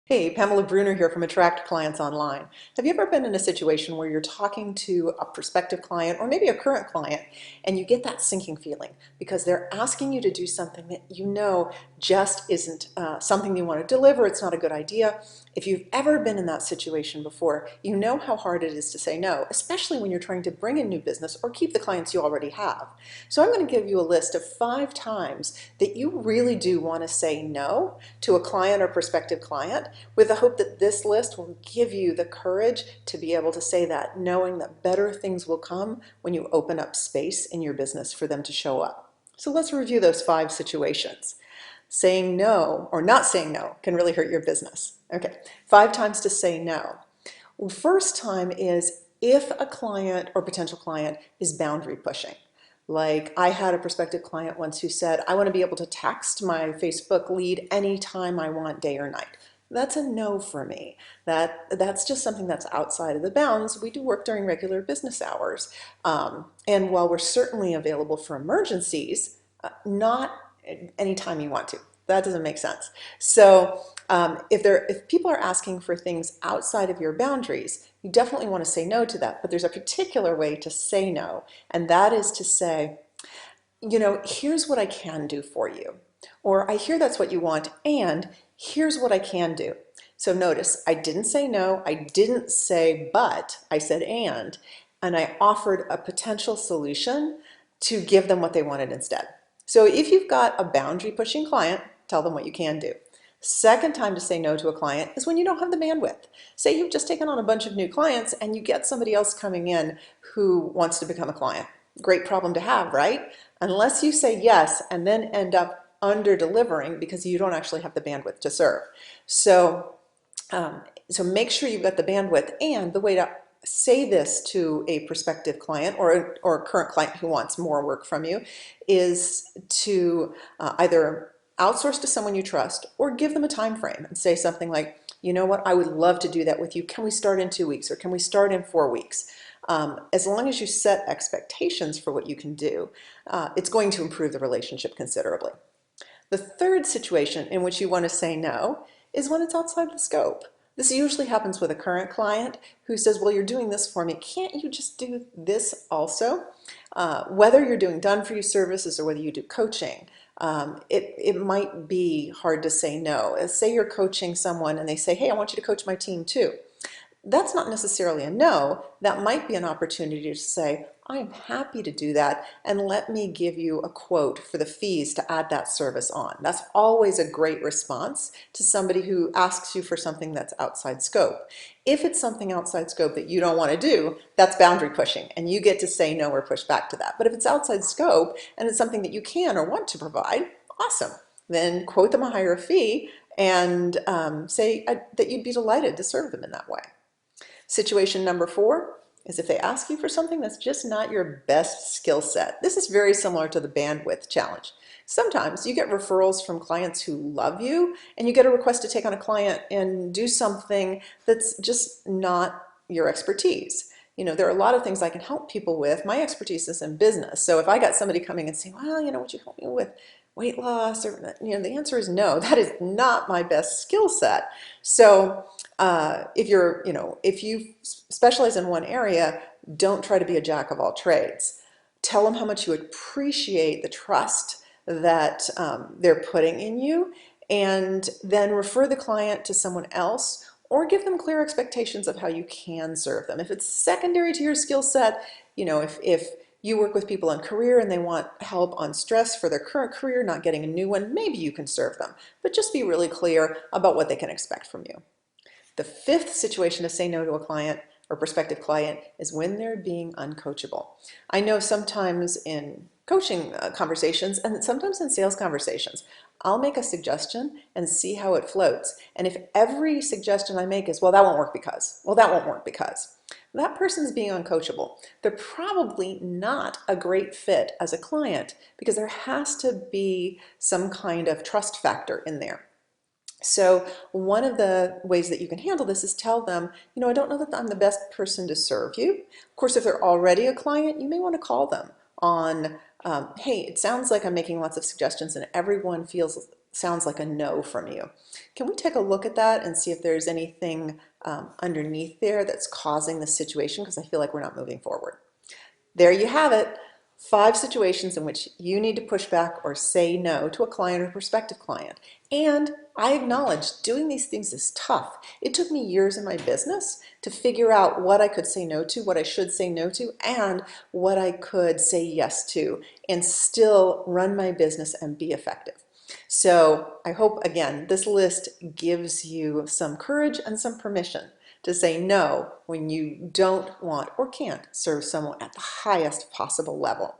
Hey, Pamela Bruner here from Attract Clients Online. Have you ever been in a situation where you're talking to a prospective client or maybe a current client and you get that sinking feeling because they're asking you to do something that you know just isn't something you want to deliver, it's not a good idea? If you've ever been in that situation before, you know how hard it is to say no, especially when you're trying to bring in new business or keep the clients you already have. So I'm going to give you a list of 5 times that you really do want to say no to a client or prospective client, with the hope that this list will give you the courage to be able to say that, knowing that better things will come when you open up space in your business for them to show up. So let's review those 5 situations. Saying no or not saying no can really hurt your business. Okay, 5 times to say no. Well, first time is if a client or potential client is boundary pushing. Like I had a prospective client once who said, I want to be able to text my Facebook lead anytime I want, day or night. That's a no for me. That's just something that's outside of the bounds. We do work during regular business hours. And while we're certainly available for emergencies, not anytime you want to. That doesn't make sense. So if people are asking for things outside of your boundaries, you definitely want to say no to that. But there's a particular way to say no, and that is to say, here's what I can do for you. Or I hear that's what you want, and here's what I can do. So notice, I didn't say no, I didn't say but, I said and I offered a potential solution to give them what they wanted instead. So if you've got a boundary pushing client, tell them what you can do. Second time to say no to a client is when you don't have the bandwidth. Say you've just taken on a bunch of new clients and you get somebody else coming in who wants to become a client. Great problem to have, right? Unless you say yes and then end up under delivering because you don't actually have the bandwidth to serve. So, so make sure you've got the bandwidth, and the way to say this to a prospective client or a current client who wants more work from you is to either outsource to someone you trust or give them a time frame and say something like, you know what, I would love to do that with you. Can we start in 2 weeks or can we start in 4 weeks? As long as you set expectations for what you can do, it's going to improve the relationship considerably. The third situation in which you want to say no is when it's outside the scope. This usually happens with a current client who says, well, you're doing this for me. Can't you just do this also? Whether you're doing done-for-you services or whether you do coaching, it might be hard to say no. Say you're coaching someone and they say, hey, I want you to coach my team too. That's not necessarily a no. That might be an opportunity to say, I'm happy to do that, and let me give you a quote for the fees to add that service on. That's always a great response to somebody who asks you for something that's outside scope. If it's something outside scope that you don't want to do, that's boundary pushing, and you get to say no or push back to that. But if it's outside scope and it's something that you can or want to provide, awesome. Then quote them a higher fee and say that you'd be delighted to serve them in that way. Situation number 4 is if they ask you for something that's just not your best skill set. This is very similar to the bandwidth challenge. Sometimes you get referrals from clients who love you, and you get a request to take on a client and do something that's just not your expertise. There are a lot of things I can help people with. My expertise is in business. So if I got somebody coming and saying, well, would you help me with weight loss? Or, the answer is no. That is not my best skill set. So if you specialize in one area, don't try to be a jack of all trades. Tell them how much you appreciate the trust that they're putting in you, and then refer the client to someone else or give them clear expectations of how you can serve them. If it's secondary to your skill set, if you work with people on career and they want help on stress for their current career, not getting a new one, maybe you can serve them. But just be really clear about what they can expect from you. The 5th situation to say no to a client or prospective client is when they're being uncoachable. I know sometimes in coaching conversations and sometimes in sales conversations, I'll make a suggestion and see how it floats. And if every suggestion I make is, well, that won't work because, well, that won't work because, that person's being uncoachable. They're probably not a great fit as a client because there has to be some kind of trust factor in there. So one of the ways that you can handle this is tell them, I don't know that I'm the best person to serve you. Of course, if they're already a client, you may want to call them on, hey, it sounds like I'm making lots of suggestions and everyone feels sounds like a no from you. Can we take a look at that and see if there's anything underneath there that's causing the situation? Because I feel like we're not moving forward. There you have it. 5 situations in which you need to push back or say no to a client or prospective client. And I acknowledge doing these things is tough. It took me years in my business to figure out what I could say no to, what I should say no to, and what I could say yes to, and still run my business and be effective. So I hope, again, this list gives you some courage and some permission to say no when you don't want or can't serve someone at the highest possible level.